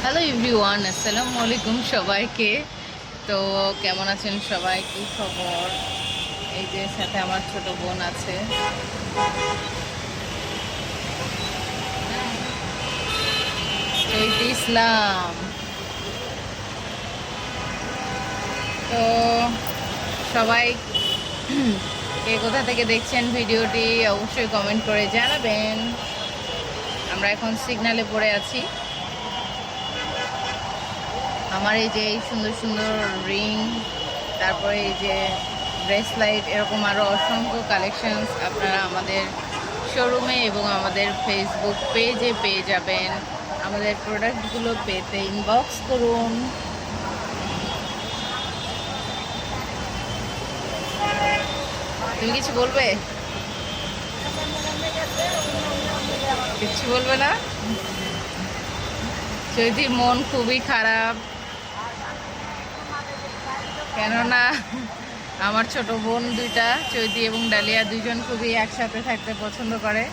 Hello everyone, আসসালামু আলাইকুম সবাইকে। তো কেমন আছেন সবাই, কি খবর? এই যে সাথে আমার ছোট বোন আছে, চৈতি ইসলাম। তো সবাই কে কোথা থেকে দেখছেন ভিডিওটি অবশ্যই কমেন্ট করে জানাবেন। আমরা এখন সিগন্যালে পড়ে আছি। আমার এই যে এই সুন্দর সুন্দর রিং, তারপরে এই যে ব্রেসলাইট, এরকম আরও অসংখ্য কালেকশনস আপনারা আমাদের শোরুমে এবং আমাদের ফেসবুক পেজে পেয়ে যাবেন। আমাদের প্রোডাক্টগুলো পেতে ইনবক্স করুন। তুমি কিছু বলবে? কিছু বলবে না? চৈতির মন খুবই খারাপ, কেননা আমার ছোট বোন দুইটা, চৈতি এবং ডালিয়া, দুইজন খুবই একসাথে থাকতে পছন্দ করে।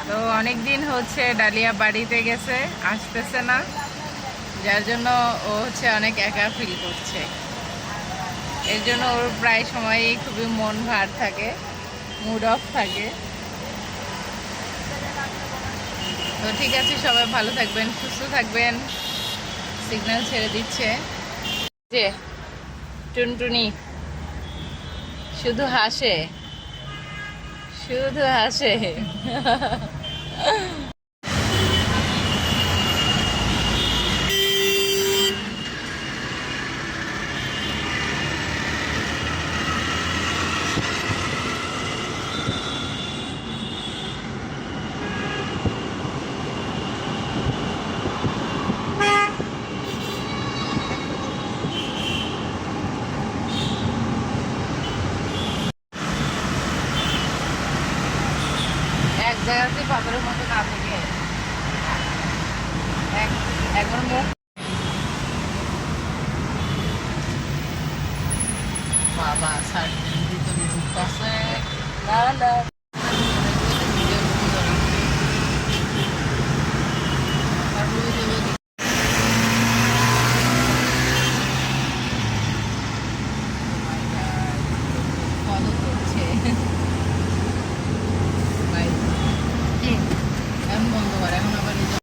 তো অনেক দিন হচ্ছে ডালিয়া বাড়িতে গেছে, আসতেছে না, যার জন্য ও হচ্ছে অনেক একা ফিল করছে। এর জন্য ওর প্রায় সময়ই খুবই মন ভার থাকে, মুড অফ থাকে। তো ঠিক আছে, সবাই ভালো থাকবেন, সুস্থ থাকবেন। সিগন্যাল ছেড়ে দিচ্ছে যে টুনটুনি শুধু হাসে, শুধু হাসে। এক জায়গাতে পাথরের মতো না থেকে একবার মুখ, বাবা সার্জেন ভিতরে ঢুকতেছে।